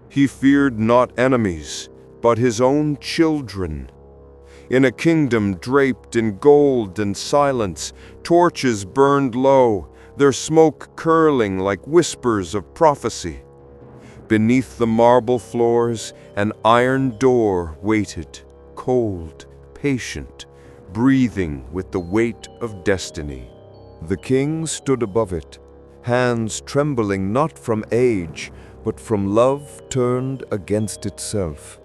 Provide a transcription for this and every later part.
He feared not enemies, but his own children. In a kingdom draped in gold and silence, torches burned low, their smoke curling like whispers of prophecy. Beneath the marble floors, an iron door waited, cold, patient, breathing with the weight of destiny. The king stood above it, hands trembling not from age, but from love turned against itself.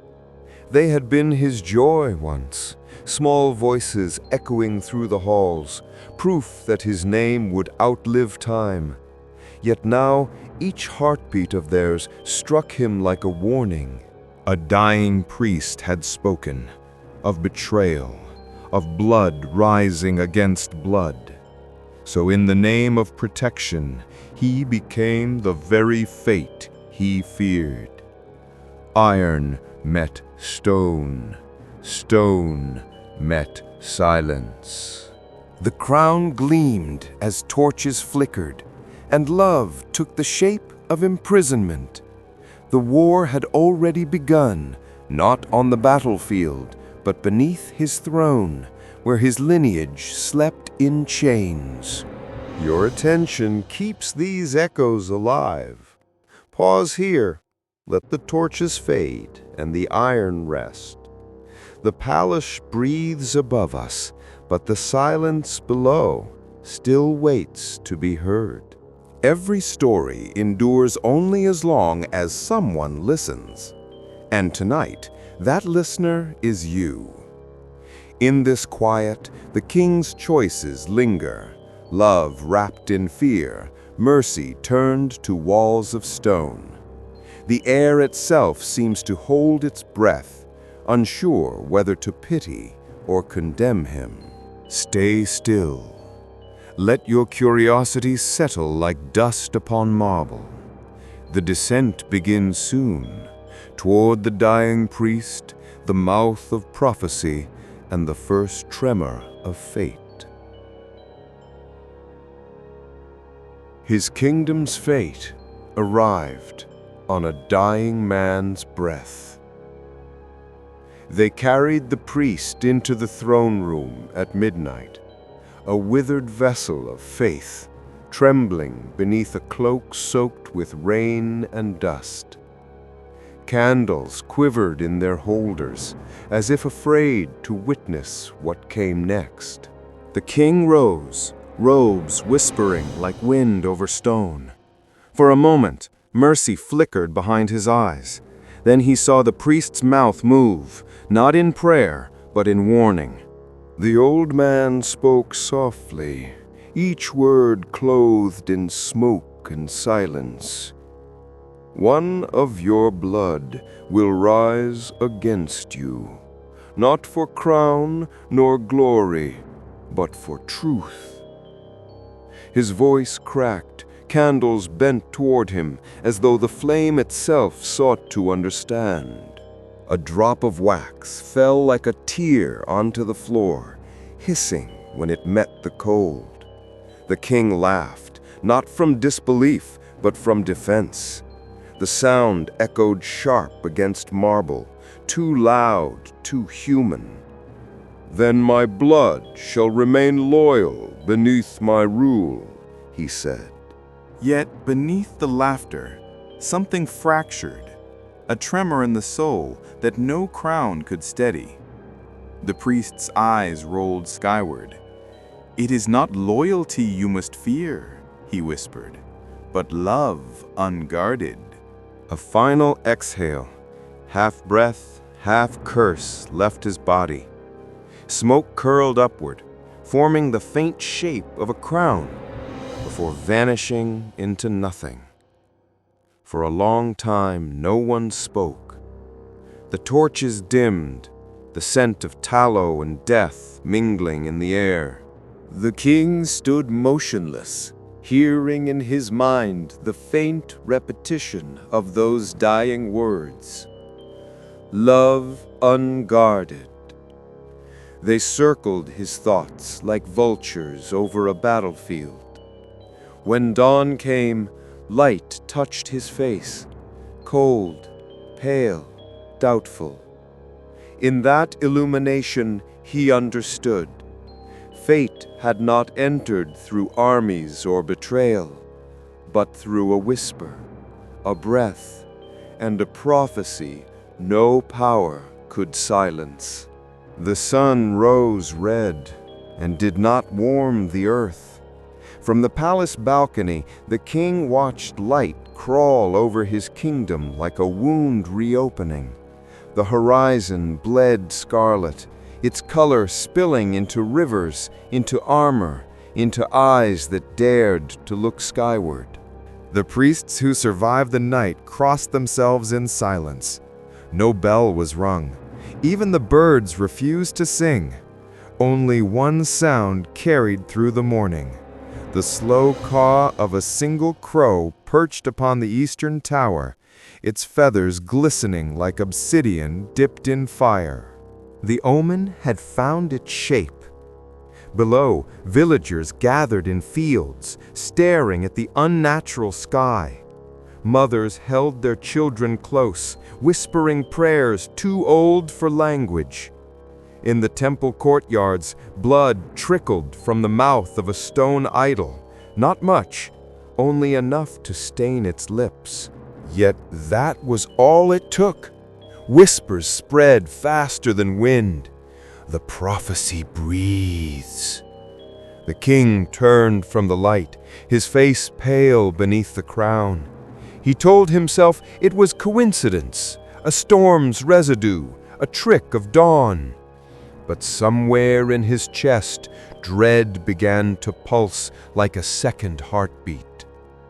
They had been his joy once, small voices echoing through the halls, proof that his name would outlive time. Yet now each heartbeat of theirs struck him like a warning. A dying priest had spoken, of betrayal, of blood rising against blood. So in the name of protection, he became the very fate he feared. Iron met stone, stone met silence. The crown gleamed as torches flickered, and love took the shape of imprisonment. The war had already begun, not on the battlefield, but beneath his throne, where his lineage slept in chains. Your attention keeps these echoes alive. Pause here, let the torches fade and the iron rest. The palace breathes above us, but the silence below still waits to be heard. Every story endures only as long as someone listens. And tonight, that listener is you. In this quiet, the king's choices linger. Love wrapped in fear, mercy turned to walls of stone. The air itself seems to hold its breath, unsure whether to pity or condemn him. Stay still. Let your curiosity settle like dust upon marble. The descent begins soon, toward the dying priest, the mouth of prophecy, and the first tremor of fate. His kingdom's fate arrived on a dying man's breath. They carried the priest into the throne room at midnight, a withered vessel of faith, trembling beneath a cloak soaked with rain and dust. Candles quivered in their holders, as if afraid to witness what came next. The king rose, robes whispering like wind over stone. For a moment, mercy flickered behind his eyes. Then he saw the priest's mouth move, not in prayer, but in warning. The old man spoke softly, each word clothed in smoke and silence. One of your blood will rise against you, not for crown nor glory, but for truth. His voice cracked, candles bent toward him, as though the flame itself sought to understand. A drop of wax fell like a tear onto the floor, hissing when it met the cold. The king laughed, not from disbelief, but from defense. The sound echoed sharp against marble, too loud, too human. Then my blood shall remain loyal beneath my rule, he said. Yet beneath the laughter, something fractured, a tremor in the soul that no crown could steady. The priest's eyes rolled skyward. "It is not loyalty you must fear," he whispered, "but love unguarded." A final exhale, half breath, half curse, left his body. Smoke curled upward, forming the faint shape of a crown, before vanishing into nothing. For a long time, no one spoke. The torches dimmed, the scent of tallow and death mingling in the air. The king stood motionless, hearing in his mind the faint repetition of those dying words. Love unguarded. They circled his thoughts like vultures over a battlefield. When dawn came, light touched his face, cold, pale, doubtful. In that illumination he understood. Fate had not entered through armies or betrayal, but through a whisper, a breath, and a prophecy no power could silence. The sun rose red and did not warm the earth. From the palace balcony, the king watched light crawl over his kingdom like a wound reopening. The horizon bled scarlet, its color spilling into rivers, into armor, into eyes that dared to look skyward. The priests who survived the night crossed themselves in silence. No bell was rung. Even the birds refused to sing. Only one sound carried through the morning: the slow caw of a single crow perched upon the eastern tower, its feathers glistening like obsidian dipped in fire. The omen had found its shape. Below, villagers gathered in fields, staring at the unnatural sky. Mothers held their children close, whispering prayers too old for language. In the temple courtyards, blood trickled from the mouth of a stone idol. Not much, only enough to stain its lips. Yet that was all it took. Whispers spread faster than wind. The prophecy breathes. The king turned from the light, his face pale beneath the crown. He told himself it was coincidence, a storm's residue, a trick of dawn. But somewhere in his chest, dread began to pulse like a second heartbeat.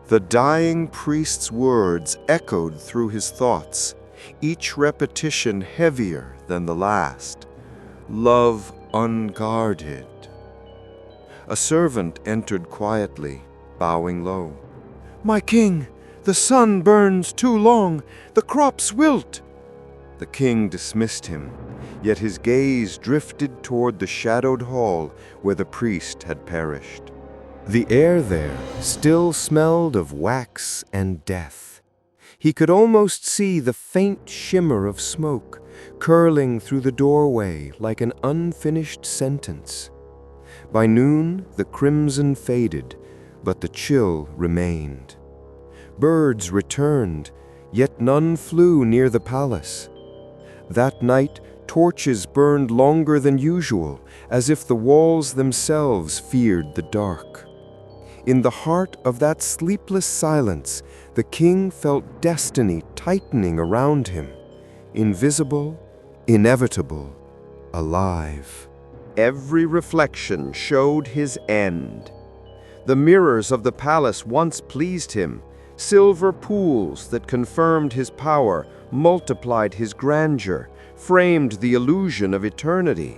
The dying priest's words echoed through his thoughts, each repetition heavier than the last. Love unguarded. A servant entered quietly, bowing low. "My king, the sun burns too long, the crops wilt." The king dismissed him, yet his gaze drifted toward the shadowed hall where the priest had perished. The air there still smelled of wax and death. He could almost see the faint shimmer of smoke curling through the doorway like an unfinished sentence. By noon, the crimson faded, but the chill remained. Birds returned, yet none flew near the palace. That night, torches burned longer than usual, as if the walls themselves feared the dark. In the heart of that sleepless silence, the king felt destiny tightening around him, invisible, inevitable, alive. Every reflection showed his end. The mirrors of the palace once pleased him, silver pools that confirmed his power, multiplied his grandeur, framed the illusion of eternity.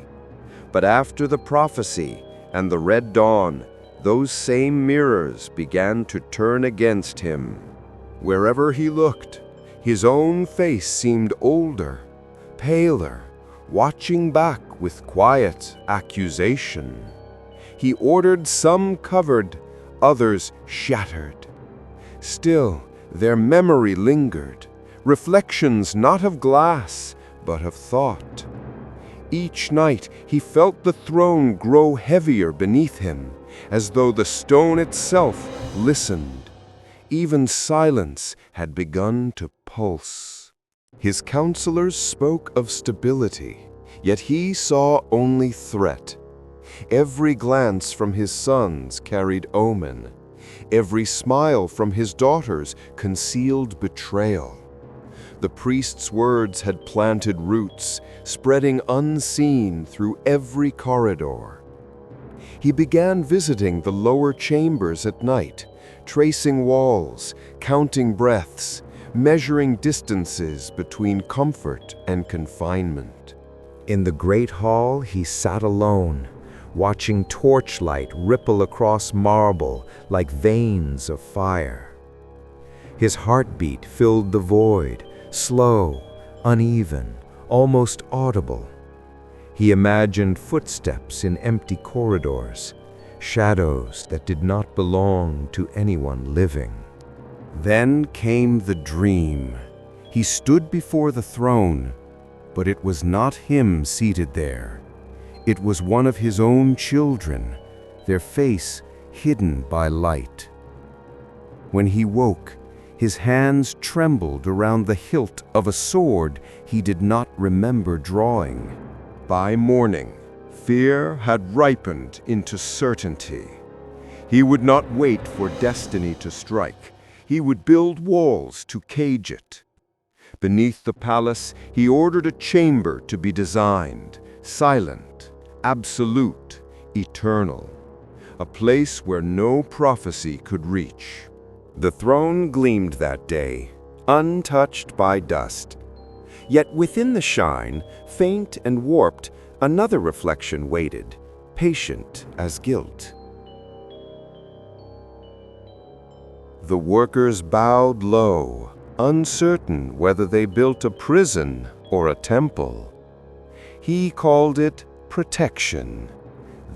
But after the prophecy and the red dawn, those same mirrors began to turn against him. Wherever he looked, his own face seemed older, paler, watching back with quiet accusation. He ordered some covered, others shattered. Still, their memory lingered, reflections not of glass, but of thought. Each night he felt the throne grow heavier beneath him, as though the stone itself listened. Even silence had begun to pulse. His counselors spoke of stability, yet he saw only threat. Every glance from his sons carried omen. Every smile from his daughters concealed betrayal. The priest's words had planted roots, spreading unseen through every corridor. He began visiting the lower chambers at night, tracing walls, counting breaths, measuring distances between comfort and confinement. In the great hall, he sat alone, watching torchlight ripple across marble like veins of fire. His heartbeat filled the void, slow, uneven, almost audible. He imagined footsteps in empty corridors, shadows that did not belong to anyone living. Then came the dream. He stood before the throne, but it was not him seated there. It was one of his own children, their face hidden by light. When he woke, his hands trembled around the hilt of a sword he did not remember drawing. By morning, fear had ripened into certainty. He would not wait for destiny to strike. He would build walls to cage it. Beneath the palace, he ordered a chamber to be designed, silent, absolute, eternal, a place where no prophecy could reach. The throne gleamed that day, untouched by dust. Yet within the shine, faint and warped, another reflection waited, patient as guilt. The workers bowed low, uncertain whether they built a prison or a temple. He called it protection.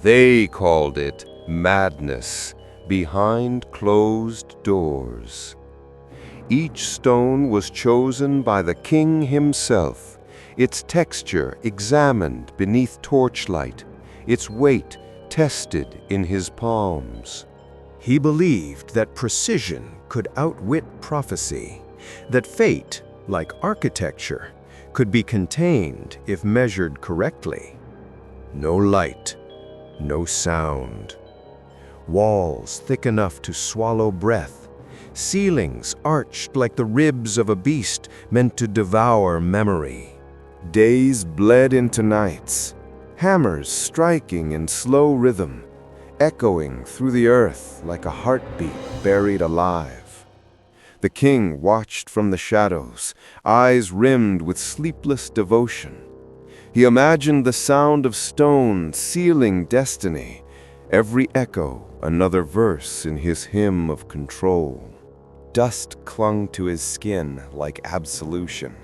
They called it madness behind closed doors. Each stone was chosen by the king himself, its texture examined beneath torchlight, its weight tested in his palms. He believed that precision could outwit prophecy, that fate, like architecture, could be contained if measured correctly. No light, no sound. Walls thick enough to swallow breath, ceilings arched like the ribs of a beast meant to devour memory. Days bled into nights, hammers striking in slow rhythm, echoing through the earth like a heartbeat buried alive. The king watched from the shadows, eyes rimmed with sleepless devotion. He imagined the sound of stone sealing destiny, every echo another verse in his hymn of control. Dust clung to his skin like absolution.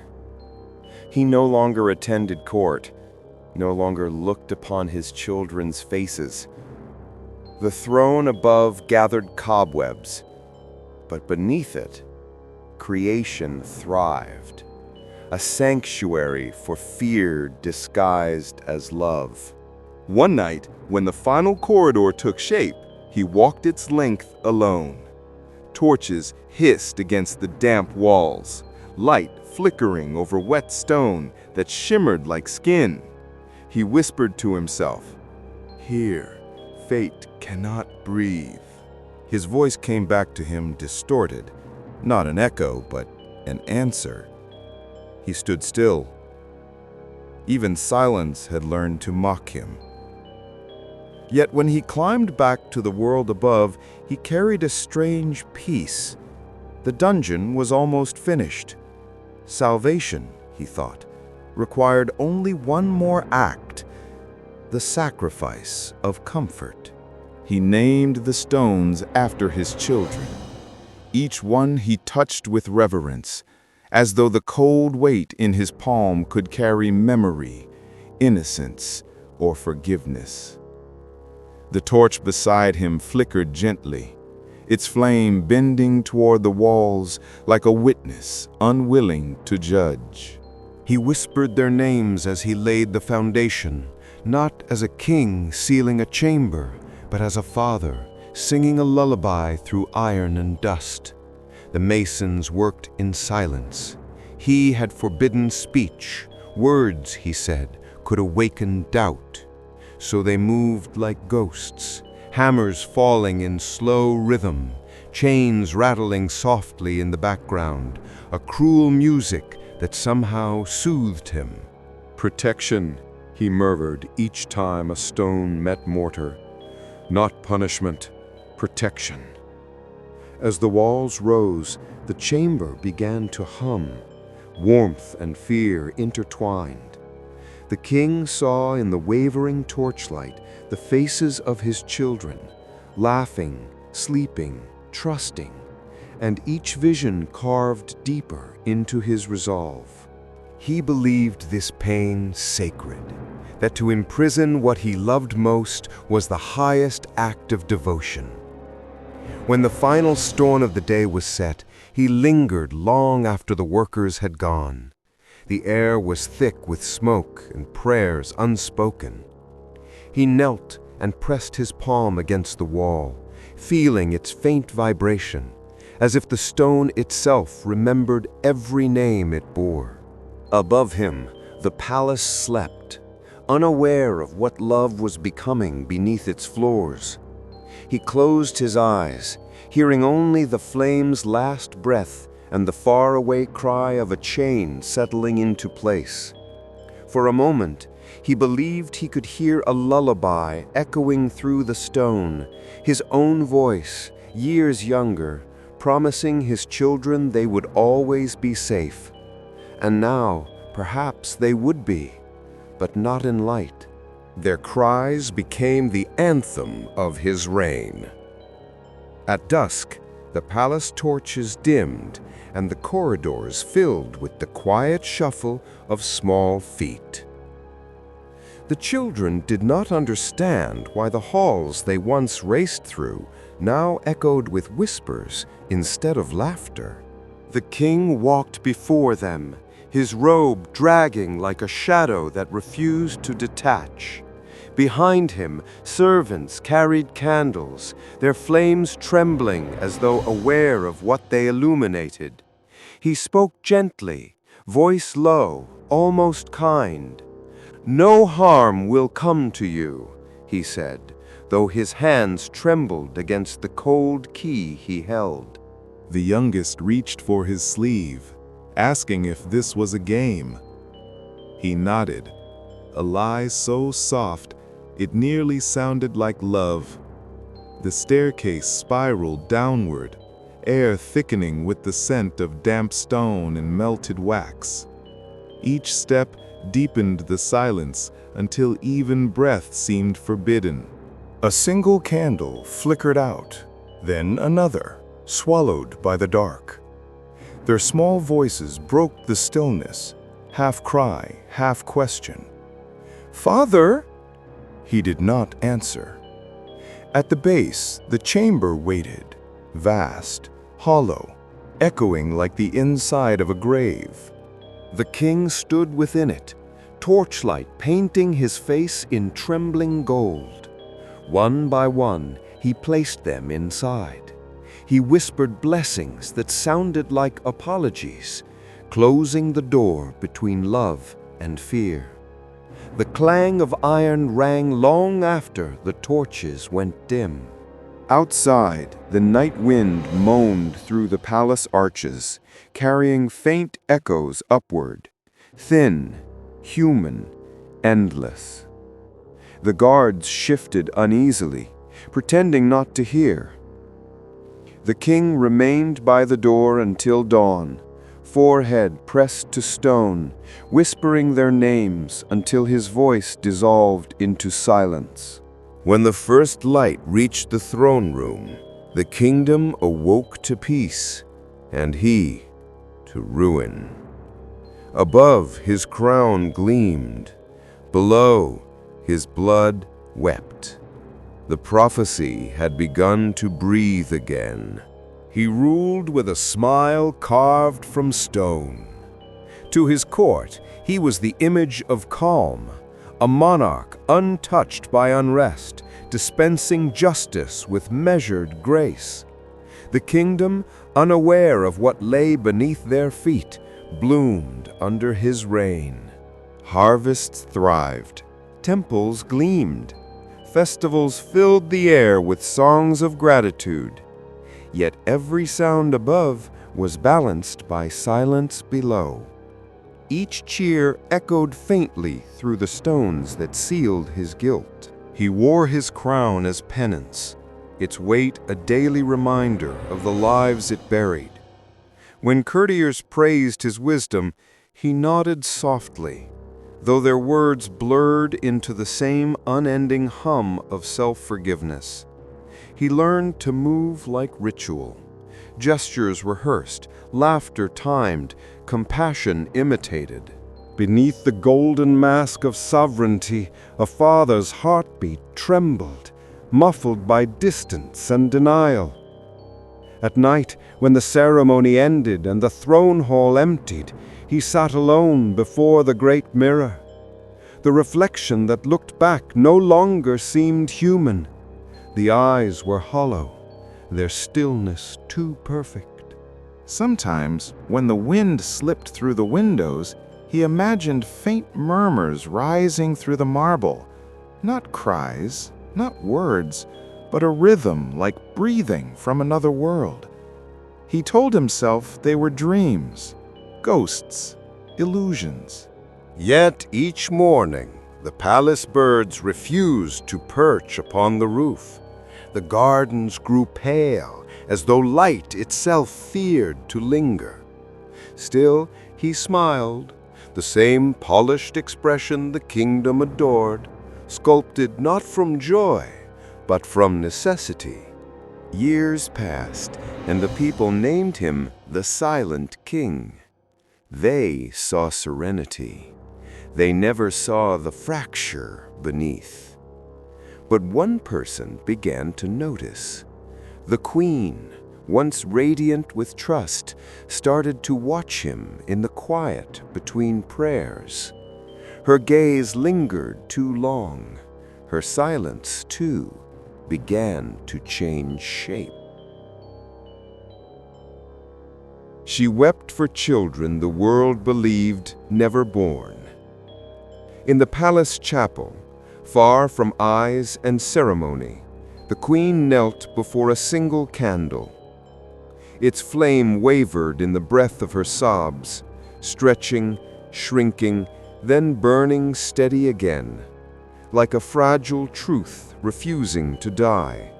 He no longer attended court, no longer looked upon his children's faces. The throne above gathered cobwebs, but beneath it, creation thrived, a sanctuary for fear disguised as love. One night, when the final corridor took shape, he walked its length alone. Torches hissed against the damp walls, light flickering over wet stone that shimmered like skin. He whispered to himself, "Here, fate cannot breathe." His voice came back to him distorted, not an echo, but an answer. He stood still. Even silence had learned to mock him. Yet when he climbed back to the world above, he carried a strange peace. The dungeon was almost finished. Salvation, he thought, required only one more act, the sacrifice of comfort. He named the stones after his children. Each one he touched with reverence, as though the cold weight in his palm could carry memory, innocence, or forgiveness. The torch beside him flickered gently, its flame bending toward the walls like a witness unwilling to judge. He whispered their names as he laid the foundation, not as a king sealing a chamber, but as a father singing a lullaby through iron and dust. The masons worked in silence. He had forbidden speech. Words, he said, could awaken doubt. So they moved like ghosts, hammers falling in slow rhythm, chains rattling softly in the background, a cruel music that somehow soothed him. "Protection," he murmured each time a stone met mortar. "Not punishment, protection." As the walls rose, the chamber began to hum, warmth and fear intertwined. The king saw in the wavering torchlight the faces of his children, laughing, sleeping, trusting, and each vision carved deeper into his resolve. He believed this pain sacred, that to imprison what he loved most was the highest act of devotion. When the final stone of the day was set, He lingered long after the workers had gone. The air was thick with smoke and prayers unspoken. He knelt and pressed his palm against the wall, feeling its faint vibration, as if the stone itself remembered every name it bore. Above him, the palace slept, unaware of what love was becoming beneath its floors. He closed his eyes, hearing only the flame's last breath and the faraway cry of a chain settling into place. For a moment, he believed he could hear a lullaby echoing through the stone, his own voice, years younger, promising his children they would always be safe. And now, perhaps they would be, but not in light. Their cries became the anthem of his reign. At dusk, the palace torches dimmed and the corridors filled with the quiet shuffle of small feet. The children did not understand why the halls they once raced through now echoed with whispers instead of laughter. The king walked before them, his robe dragging like a shadow that refused to detach. Behind him, servants carried candles, their flames trembling as though aware of what they illuminated. He spoke gently, voice low, almost kind. "No harm will come to you," he said, though his hands trembled against the cold key he held. The youngest reached for his sleeve, asking if this was a game. He nodded, a lie so soft it nearly sounded like love. The staircase spiraled downward, air thickening with the scent of damp stone and melted wax. Each step deepened the silence until even breath seemed forbidden. A single candle flickered out, then another, swallowed by the dark. Their small voices broke the stillness, half cry, half question. "Father!" He did not answer. At the base, the chamber waited, vast, hollow, echoing like the inside of a grave. The king stood within it, torchlight painting his face in trembling gold. One by one, he placed them inside. He whispered blessings that sounded like apologies, closing the door between love and fear. The clang of iron rang long after the torches went dim. Outside, the night wind moaned through the palace arches, carrying faint echoes upward, thin, human, endless. The guards shifted uneasily, pretending not to hear. The king remained by the door until dawn, forehead pressed to stone, whispering their names until his voice dissolved into silence. When the first light reached the throne room, the kingdom awoke to peace, and he to ruin. Above, his crown gleamed. Below, his blood wept. The prophecy had begun to breathe again. He ruled with a smile carved from stone. To his court, he was the image of calm, a monarch untouched by unrest, dispensing justice with measured grace. The kingdom, unaware of what lay beneath their feet, bloomed under his reign. Harvests thrived, temples gleamed, festivals filled the air with songs of gratitude. Yet every sound above was balanced by silence below. Each cheer echoed faintly through the stones that sealed his guilt. He wore his crown as penance, its weight a daily reminder of the lives it buried. When courtiers praised his wisdom, he nodded softly, though their words blurred into the same unending hum of self-forgiveness. He learned to move like ritual. Gestures rehearsed, laughter timed, compassion imitated. Beneath the golden mask of sovereignty, a father's heartbeat trembled, muffled by distance and denial. At night, when the ceremony ended and the throne hall emptied, he sat alone before the great mirror. The reflection that looked back no longer seemed human. The eyes were hollow, their stillness too perfect. Sometimes, when the wind slipped through the windows, he imagined faint murmurs rising through the marble. Not cries, not words, but a rhythm like breathing from another world. He told himself they were dreams, ghosts, illusions. Yet each morning, the palace birds refused to perch upon the roof. The gardens grew pale, as though light itself feared to linger. Still, he smiled, the same polished expression the kingdom adored, sculpted not from joy, but from necessity. Years passed, and the people named him the Silent King. They saw serenity. They never saw the fracture beneath. But one person began to notice. The Queen, once radiant with trust, started to watch him in the quiet between prayers. Her gaze lingered too long. Her silence, too, began to change shape. She wept for children the world believed never born. In the palace chapel, far from eyes and ceremony, the Queen knelt before a single candle. Its flame wavered in the breath of her sobs, stretching, shrinking, then burning steady again, like a fragile truth refusing to die.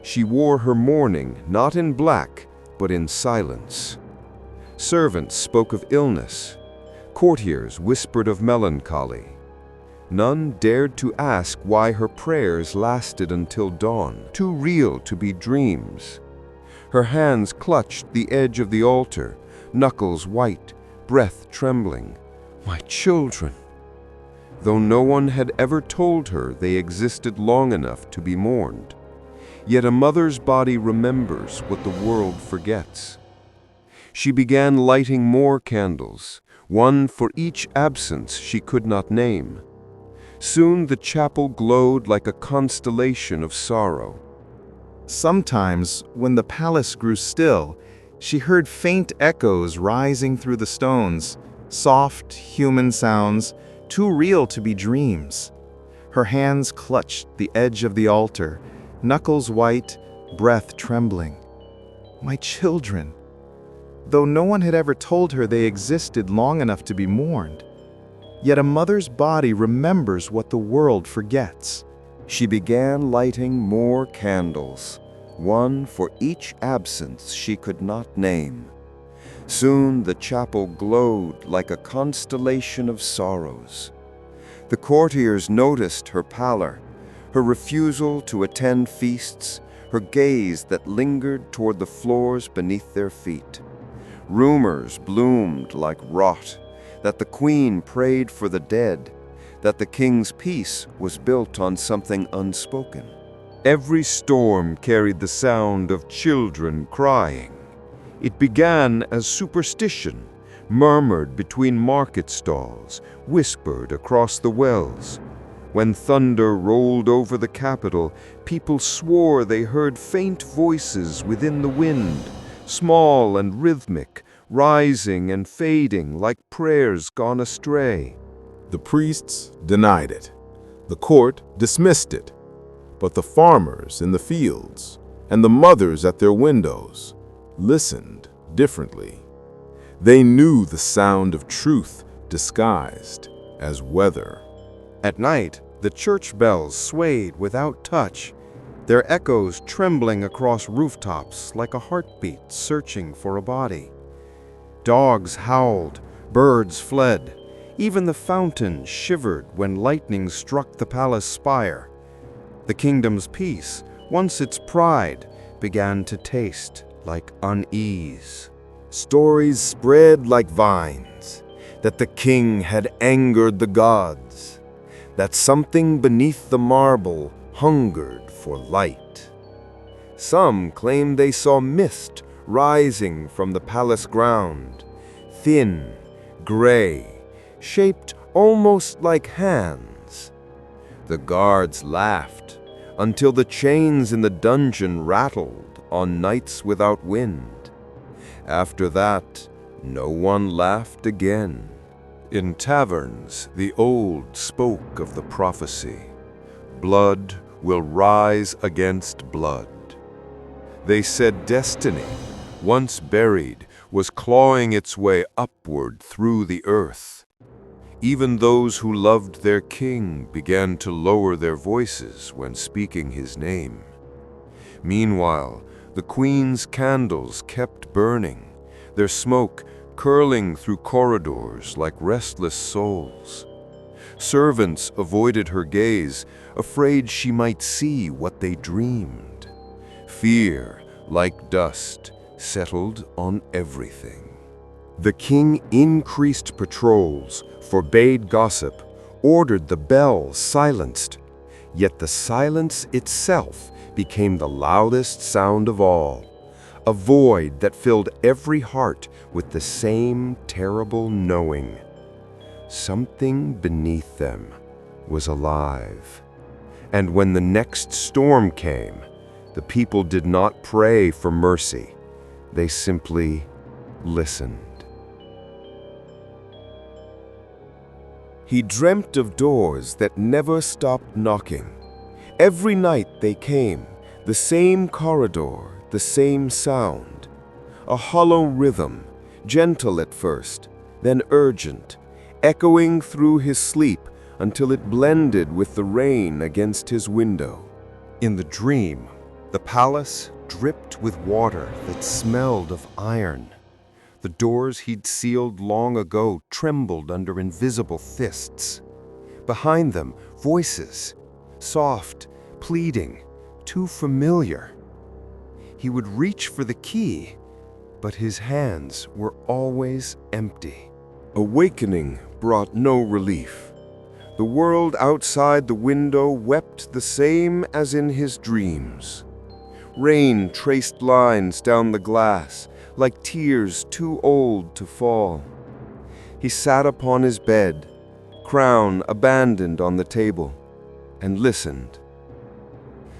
She wore her mourning not in black, but in silence. Servants spoke of illness. Courtiers whispered of melancholy. None dared to ask why her prayers lasted until dawn, too real to be dreams. Her hands clutched the edge of the altar, knuckles white, breath trembling. My children! Though no one had ever told her they existed long enough to be mourned, yet a mother's body remembers what the world forgets. She began lighting more candles, one for each absence she could not name. Soon the chapel glowed like a constellation of sorrow. Sometimes, when the palace grew still, she heard faint echoes rising through the stones, soft, human sounds, too real to be dreams. Her hands clutched the edge of the altar, knuckles white, breath trembling. My children! Though no one had ever told her they existed long enough to be mourned, yet a mother's body remembers what the world forgets. She began lighting more candles, one for each absence she could not name. Soon the chapel glowed like a constellation of sorrows. The courtiers noticed her pallor, her refusal to attend feasts, her gaze that lingered toward the floors beneath their feet. Rumors bloomed like rot, that the Queen prayed for the dead, that the king's peace was built on something unspoken. Every storm carried the sound of children crying. It began as superstition, murmured between market stalls, whispered across the wells. When thunder rolled over the capital, people swore they heard faint voices within the wind, small and rhythmic, rising and fading like prayers gone astray. The priests denied it. The court dismissed it. But the farmers in the fields and the mothers at their windows listened differently. They knew the sound of truth disguised as weather. At night, the church bells swayed without touch, their echoes trembling across rooftops like a heartbeat searching for a body. Dogs howled, birds fled. Even the fountain shivered when lightning struck the palace spire. The kingdom's peace, once its pride, began to taste like unease. Stories spread like vines, that the king had angered the gods, that something beneath the marble hungered for light. Some claim they saw mist rising from the palace ground, thin, gray, shaped almost like hands. The guards laughed until the chains in the dungeon rattled on nights without wind. After that, no one laughed again. In taverns, the old spoke of the prophecy. Blood will rise against blood. They said destiny, once buried, was clawing its way upward through the earth. Even those who loved their king began to lower their voices when speaking his name. Meanwhile, the queen's candles kept burning, their smoke curling through corridors like restless souls. Servants avoided her gaze, afraid she might see what they dreamed. Fear, like dust, settled on everything. The king increased patrols, forbade gossip, ordered the bells silenced. Yet the silence itself became the loudest sound of all, a void that filled every heart with the same terrible knowing. Something beneath them was alive. And when the next storm came, the people did not pray for mercy. They simply listened. He dreamt of doors that never stopped knocking. Every night they came, the same corridor, the same sound. A hollow rhythm, gentle at first, then urgent, echoing through his sleep until it blended with the rain against his window. In the dream, the palace dripped with water that smelled of iron. The doors he'd sealed long ago trembled under invisible fists. Behind them, voices, soft, pleading, too familiar. He would reach for the key, but his hands were always empty. Awakening brought no relief. The world outside the window wept the same as in his dreams. Rain traced lines down the glass, like tears too old to fall. He sat upon his bed, crown abandoned on the table, and listened.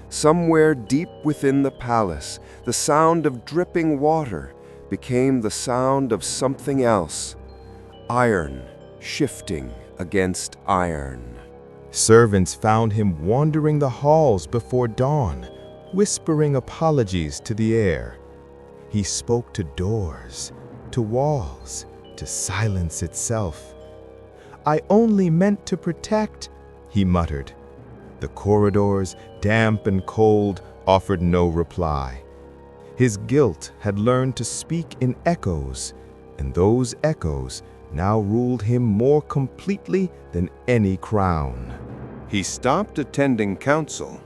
Somewhere deep within the palace, the sound of dripping water became the sound of something else, iron shifting against iron. Servants found him wandering the halls before dawn, whispering apologies to the air. He spoke to doors, to walls, to silence itself. "I only meant to protect," he muttered. The corridors, damp and cold, offered no reply. His guilt had learned to speak in echoes, and those echoes now ruled him more completely than any crown. He stopped attending council.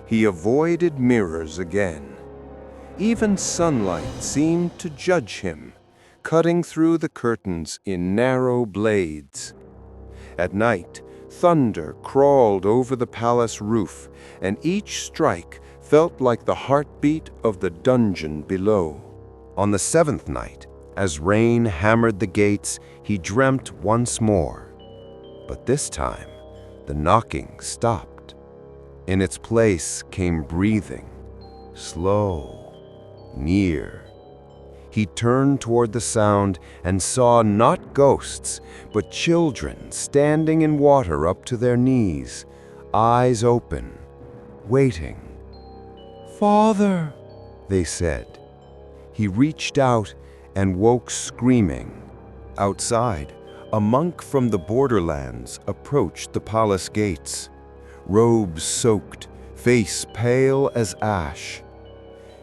He avoided mirrors again. Even sunlight seemed to judge him, cutting through the curtains in narrow blades. At night, thunder crawled over the palace roof, and each strike felt like the heartbeat of the dungeon below. On the seventh night, as rain hammered the gates, he dreamt once more. But this time, the knocking stopped. In its place came breathing, slow, near. He turned toward the sound and saw not ghosts, but children standing in water up to their knees, eyes open, waiting. "Father," they said. He reached out and woke screaming. Outside, a monk from the borderlands approached the palace gates, robes soaked, face pale as ash.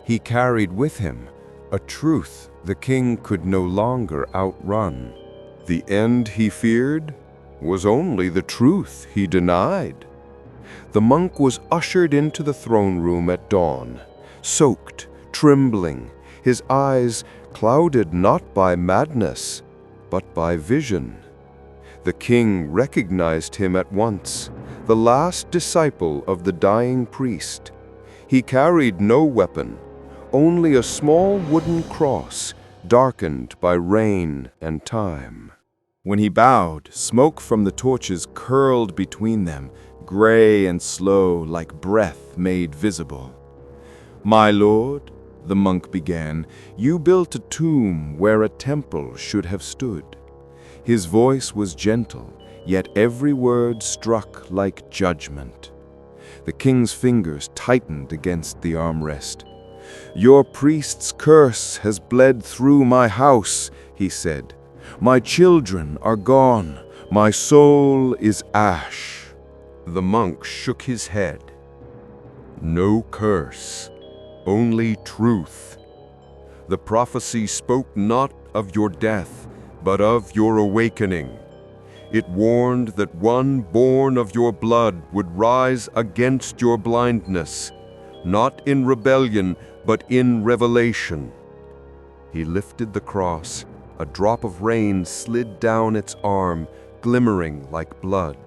He carried with him a truth the king could no longer outrun. The end he feared was only the truth he denied. The monk was ushered into the throne room at dawn, soaked, trembling, his eyes clouded not by madness, but by vision. The king recognized him at once, the last disciple of the dying priest. He carried no weapon, only a small wooden cross, darkened by rain and time. When he bowed, smoke from the torches curled between them, gray and slow like breath made visible. "My lord," the monk began, "you built a tomb where a temple should have stood." His voice was gentle, yet every word struck like judgment. The king's fingers tightened against the armrest. "Your priest's curse has bled through my house," he said. "My children are gone. My soul is ash." The monk shook his head. "No curse, only truth. The prophecy spoke not of your death, but of your awakening. It warned that one born of your blood would rise against your blindness, not in rebellion, but in revelation." He lifted the cross. A drop of rain slid down its arm, glimmering like blood.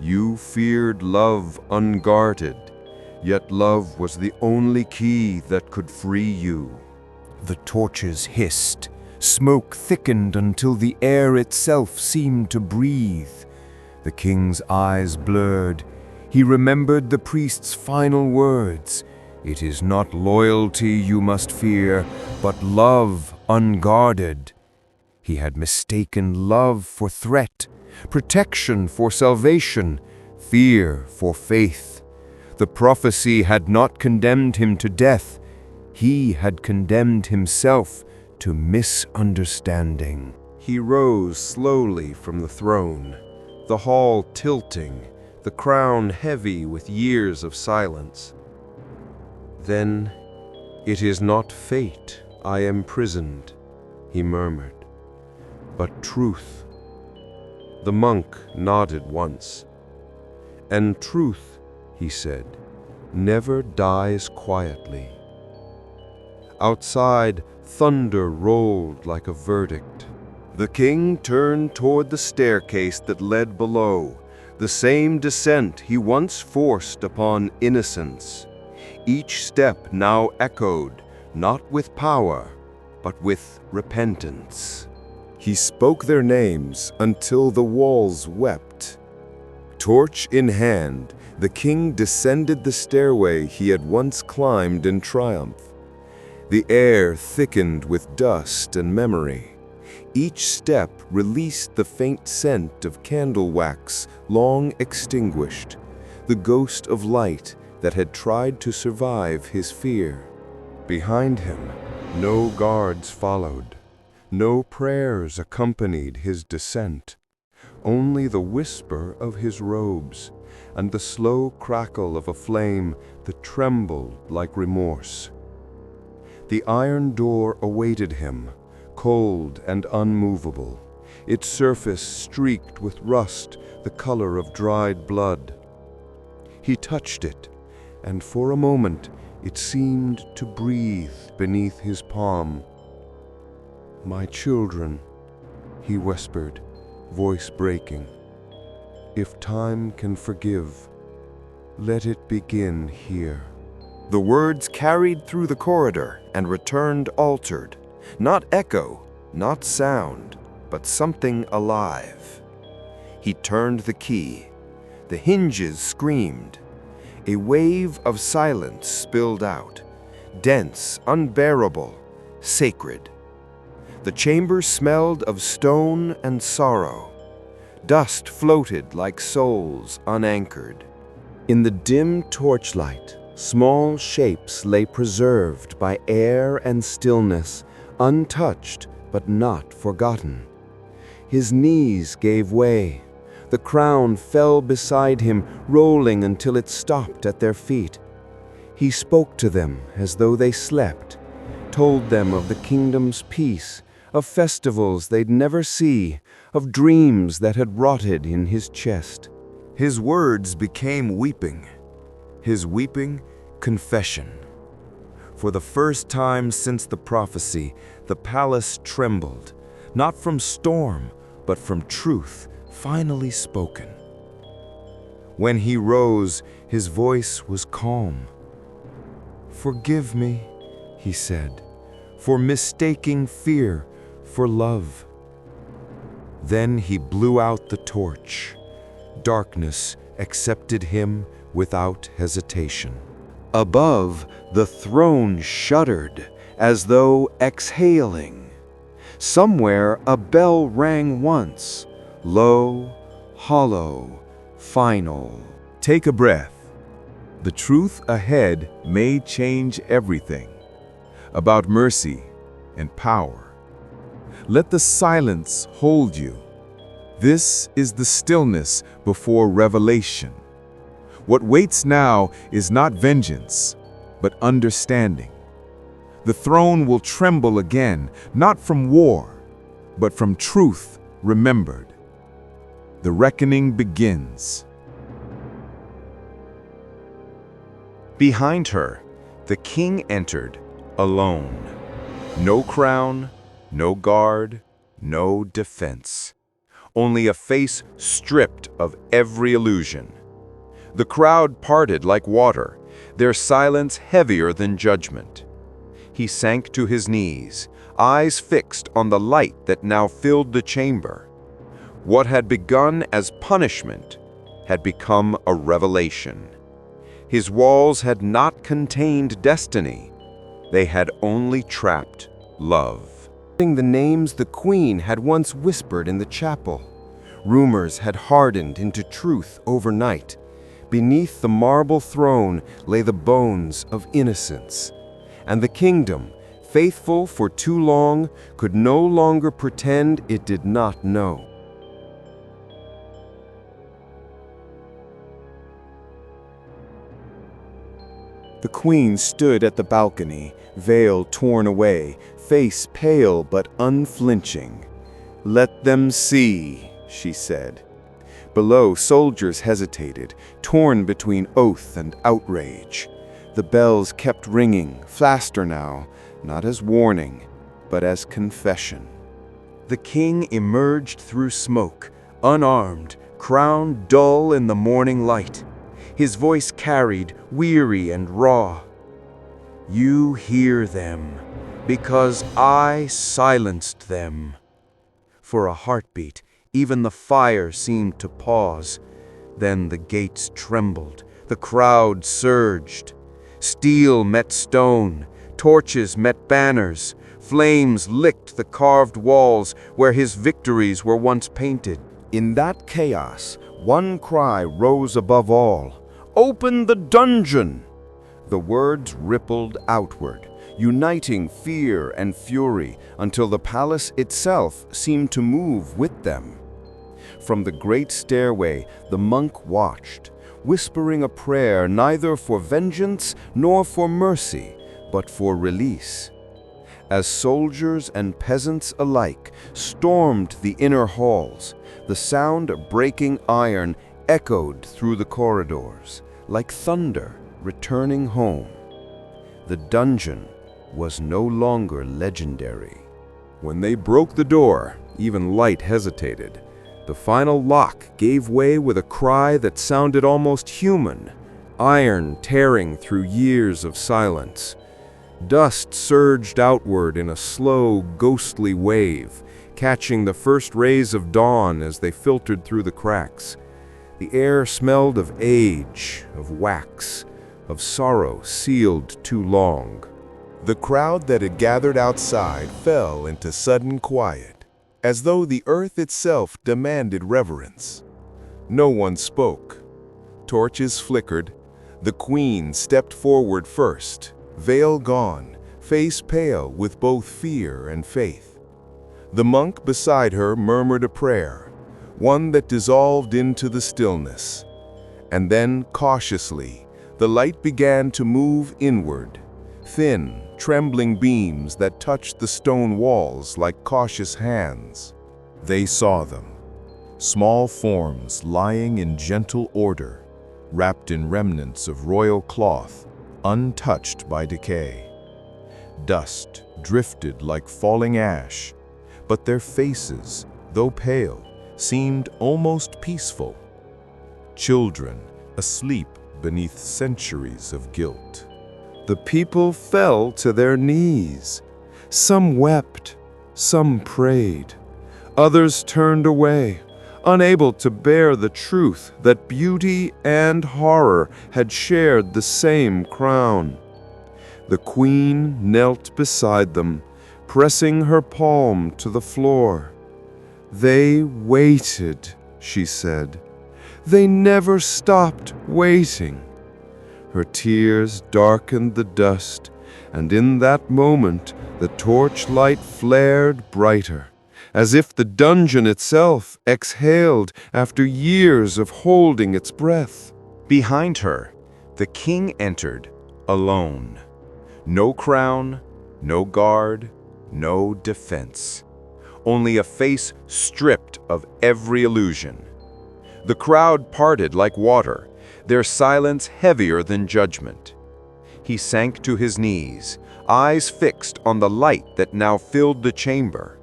"You feared love unguarded, yet love was the only key that could free you." The torches hissed. Smoke thickened until the air itself seemed to breathe. The king's eyes blurred. He remembered the priest's final words. "It is not loyalty you must fear, but love unguarded." He had mistaken love for threat, protection for salvation, fear for faith. The prophecy had not condemned him to death. He had condemned himself to misunderstanding. He rose slowly from the throne, the hall tilting, the crown heavy with years of silence. "Then it is not fate I am imprisoned," he murmured, "but truth." The monk nodded once. "And truth," he said, "never dies quietly." Outside, thunder rolled like a verdict. The king turned toward the staircase that led below, the same descent he once forced upon innocence. Each step now echoed, not with power, but with repentance. He spoke their names until the walls wept. Torch in hand, the king descended the stairway he had once climbed in triumph. The air thickened with dust and memory. Each step released the faint scent of candle wax long extinguished, the ghost of light that had tried to survive his fear. Behind him, no guards followed. No prayers accompanied his descent. Only the whisper of his robes and the slow crackle of a flame that trembled like remorse. The iron door awaited him, cold and unmovable, its surface streaked with rust the color of dried blood. He touched it, and for a moment it seemed to breathe beneath his palm. "My children," he whispered, voice breaking, "if time can forgive, let it begin here." The words carried through the corridor and returned altered, not echo, not sound, but something alive. He turned the key. The hinges screamed. A wave of silence spilled out, dense, unbearable, sacred. The chamber smelled of stone and sorrow. Dust floated like souls unanchored. In the dim torchlight, small shapes lay preserved by air and stillness, untouched but not forgotten. His knees gave way. The crown fell beside him, rolling until it stopped at their feet. He spoke to them as though they slept, told them of the kingdom's peace, of festivals they'd never see, of dreams that had rotted in his chest. His words became weeping. His weeping, confession. For the first time since the prophecy, the palace trembled, not from storm, but from truth finally spoken. When he rose, his voice was calm. "Forgive me," he said, "for mistaking fear for love." Then he blew out the torch. Darkness accepted him without hesitation. Above, the throne shuddered as though exhaling. Somewhere a bell rang once, low, hollow, final. Take a breath. The truth ahead may change everything. About mercy and power. Let the silence hold you. This is the stillness before revelation. What waits now is not vengeance, but understanding. The throne will tremble again, not from war, but from truth remembered. The reckoning begins. Behind her, the king entered, alone. No crown, no guard, no defense. Only a face stripped of every illusion. The crowd parted like water, their silence heavier than judgment. He sank to his knees, eyes fixed on the light that now filled the chamber. What had begun as punishment had become a revelation. His walls had not contained destiny. They had only trapped love. The names the queen had once whispered in the chapel. Rumors had hardened into truth overnight. Beneath the marble throne lay the bones of innocence. And the kingdom, faithful for too long, could no longer pretend it did not know. The queen stood at the balcony, veil torn away, face pale but unflinching. "Let them see," she said. Below, soldiers hesitated, torn between oath and outrage. The bells kept ringing, faster now, not as warning, but as confession. The king emerged through smoke, unarmed, crown dull in the morning light. His voice carried, weary and raw. "You hear them, because I silenced them." For a heartbeat, even the fire seemed to pause. Then the gates trembled, the crowd surged. Steel met stone, torches met banners, flames licked the carved walls where his victories were once painted. In that chaos, one cry rose above all. "Open the dungeon!" The words rippled outward, uniting fear and fury until the palace itself seemed to move with them. From the great stairway, the monk watched, whispering a prayer neither for vengeance nor for mercy, but for release. As soldiers and peasants alike stormed the inner halls, the sound of breaking iron echoed through the corridors, like thunder returning home. The dungeon was no longer legendary. When they broke the door, even light hesitated. The final lock gave way with a cry that sounded almost human, iron tearing through years of silence. Dust surged outward in a slow, ghostly wave, catching the first rays of dawn as they filtered through the cracks. The air smelled of age, of wax, of sorrow sealed too long. The crowd that had gathered outside fell into sudden quiet, as though the earth itself demanded reverence. No one spoke. Torches flickered. The queen stepped forward first, veil gone, face pale with both fear and faith. The monk beside her murmured a prayer, one that dissolved into the stillness. And then, cautiously, the light began to move inward, thin, trembling beams that touched the stone walls like cautious hands. They saw them, small forms lying in gentle order, wrapped in remnants of royal cloth, untouched by decay. Dust drifted like falling ash, but their faces, though pale, seemed almost peaceful. Children asleep beneath centuries of guilt. The people fell to their knees. Some wept, some prayed. Others turned away, unable to bear the truth that beauty and horror had shared the same crown. The queen knelt beside them, pressing her palm to the floor. "They waited," she said. "They never stopped waiting." Her tears darkened the dust, and in that moment the torchlight flared brighter, as if the dungeon itself exhaled after years of holding its breath. Behind her, the king entered, alone. No crown, no guard, no defense. Only a face stripped of every illusion. The crowd parted like water, their silence heavier than judgment. He sank to his knees, eyes fixed on the light that now filled the chamber.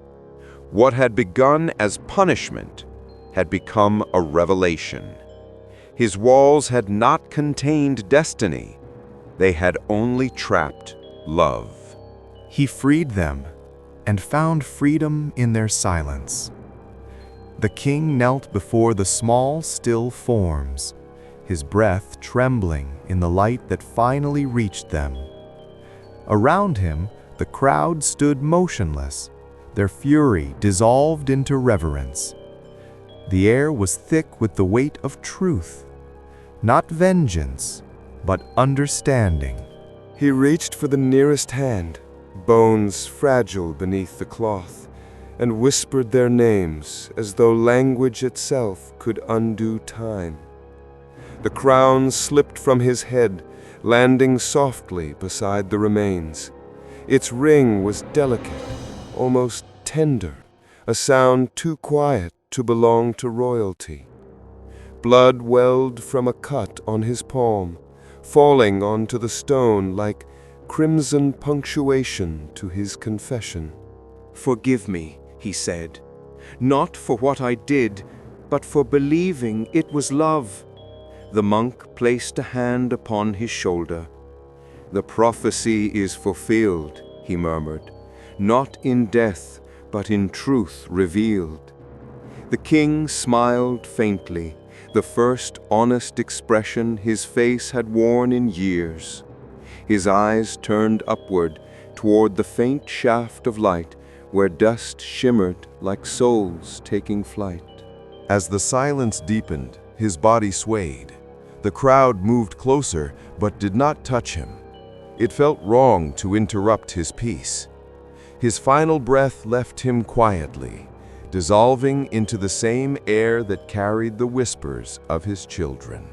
What had begun as punishment had become a revelation. His walls had not contained destiny. They had only trapped love. He freed them and found freedom in their silence. The king knelt before the small, still forms, his breath trembling in the light that finally reached them. Around him, the crowd stood motionless, their fury dissolved into reverence. The air was thick with the weight of truth, not vengeance, but understanding. He reached for the nearest hand, bones fragile beneath the cloth, and whispered their names as though language itself could undo time. The crown slipped from his head, landing softly beside the remains. Its ring was delicate, almost tender, a sound too quiet to belong to royalty. Blood welled from a cut on his palm, falling onto the stone like crimson punctuation to his confession. "Forgive me," he said, "not for what I did, but for believing it was love." The monk placed a hand upon his shoulder. "The prophecy is fulfilled," he murmured, "not in death, but in truth revealed." The king smiled faintly, the first honest expression his face had worn in years. His eyes turned upward toward the faint shaft of light where dust shimmered like souls taking flight. As the silence deepened, his body swayed. The crowd moved closer, but did not touch him. It felt wrong to interrupt his peace. His final breath left him quietly, dissolving into the same air that carried the whispers of his children.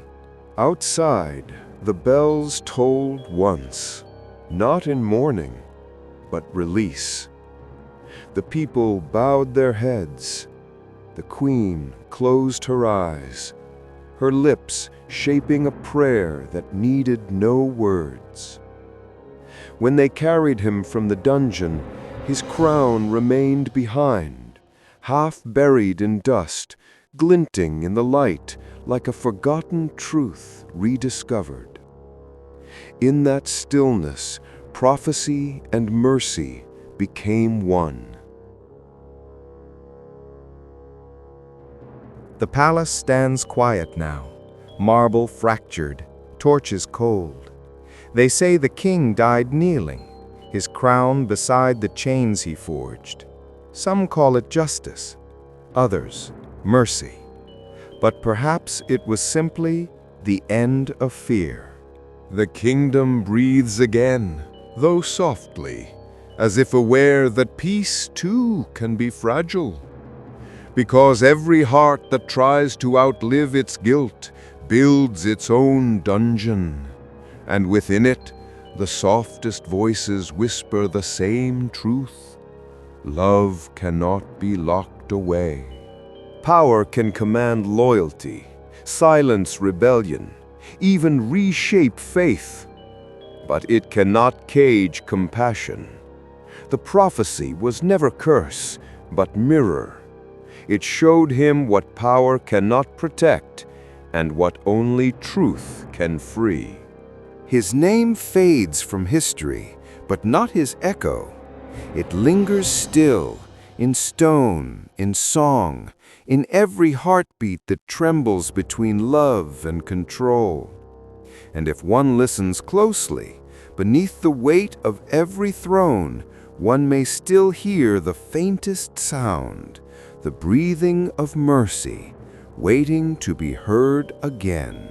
Outside, the bells tolled once, not in mourning, but release. The people bowed their heads. The queen closed her eyes, her lips shaping a prayer that needed no words. When they carried him from the dungeon, his crown remained behind, half buried in dust, glinting in the light like a forgotten truth rediscovered. In that stillness, prophecy and mercy became one. The palace stands quiet now, marble fractured, torches cold. They say the king died kneeling, his crown beside the chains he forged. Some call it justice, others mercy. But perhaps it was simply the end of fear. The kingdom breathes again, though softly, as if aware that peace too can be fragile. Because every heart that tries to outlive its guilt builds its own dungeon, and within it the softest voices whisper the same truth: love cannot be locked away. Power can command loyalty, silence rebellion, even reshape faith. But it cannot cage compassion. The prophecy was never curse, but mirror. It showed him what power cannot protect and what only truth can free. His name fades from history, but not his echo. It lingers still, in stone, in song, in every heartbeat that trembles between love and control. And if one listens closely, beneath the weight of every throne, one may still hear the faintest sound, the breathing of mercy, waiting to be heard again.